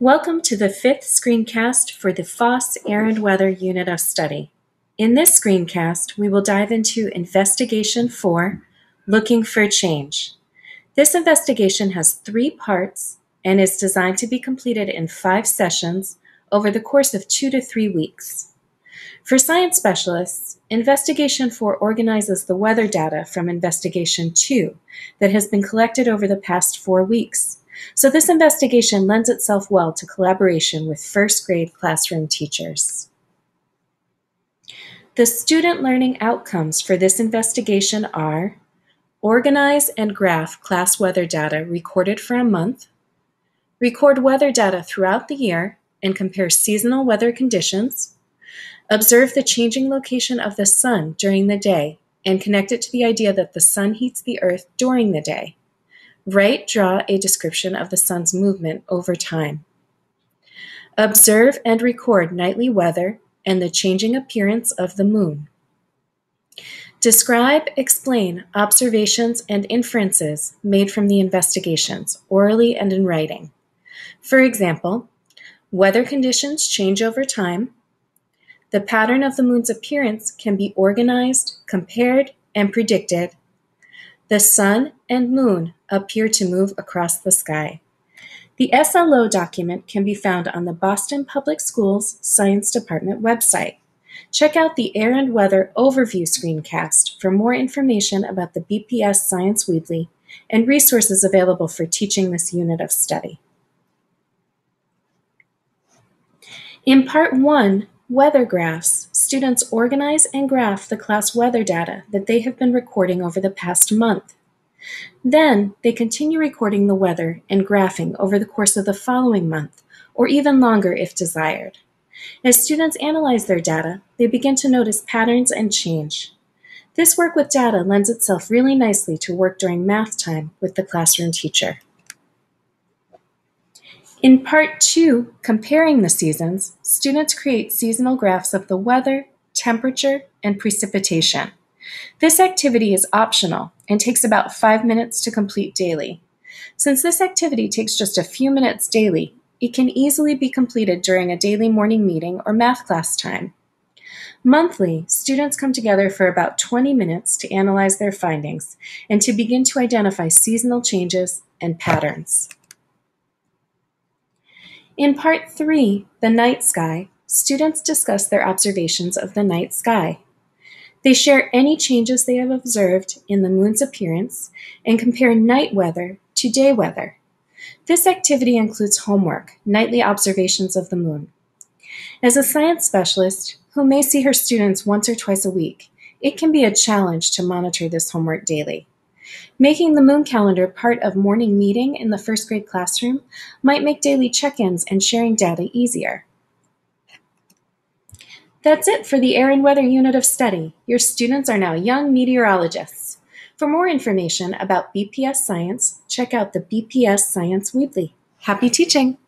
Welcome to the fifth screencast for the FOSS Air and Weather Unit of Study. In this screencast, we will dive into Investigation 4, Looking for Change. This investigation has 3 parts and is designed to be completed in 5 sessions over the course of 2 to 3 weeks. For science specialists, Investigation 4 organizes the weather data from Investigation 2 that has been collected over the past 4 weeks. So this investigation lends itself well to collaboration with first grade classroom teachers. The student learning outcomes for this investigation are: organize and graph class weather data recorded for a month, record weather data throughout the year and compare seasonal weather conditions, observe the changing location of the sun during the day and connect it to the idea that the sun heats the earth during the day. Draw a description of the sun's movement over time. Observe and record nightly weather and the changing appearance of the moon. Describe, explain observations and inferences made from the investigations, orally and in writing. For example, weather conditions change over time. The pattern of the moon's appearance can be organized, compared, and predicted. The sun and moon appear to move across the sky. The SLO document can be found on the Boston Public Schools Science Department website. Check out the Air and Weather Overview screencast for more information about the BPS Science Weebly and resources available for teaching this unit of study. In Part 1, Weather Graphs, students organize and graph the class weather data that they have been recording over the past month. Then, they continue recording the weather and graphing over the course of the following month, or even longer if desired. As students analyze their data, they begin to notice patterns and change. This work with data lends itself really nicely to work during math time with the classroom teacher. In Part 2, Comparing the Seasons, students create seasonal graphs of the weather, temperature, and precipitation. This activity is optional and takes about 5 minutes to complete daily. Since this activity takes just a few minutes daily, it can easily be completed during a daily morning meeting or math class time. Monthly, students come together for about 20 minutes to analyze their findings and to begin to identify seasonal changes and patterns. In Part 3, The Night Sky, students discuss their observations of the night sky. They share any changes they have observed in the moon's appearance and compare night weather to day weather. This activity includes homework, nightly observations of the moon. As a science specialist who may see her students once or twice a week, it can be a challenge to monitor this homework daily. Making the moon calendar part of morning meeting in the first grade classroom might make daily check-ins and sharing data easier. That's it for the Air and Weather Unit of Study. Your students are now young meteorologists. For more information about BPS Science, check out the BPS Science Weebly. Happy teaching!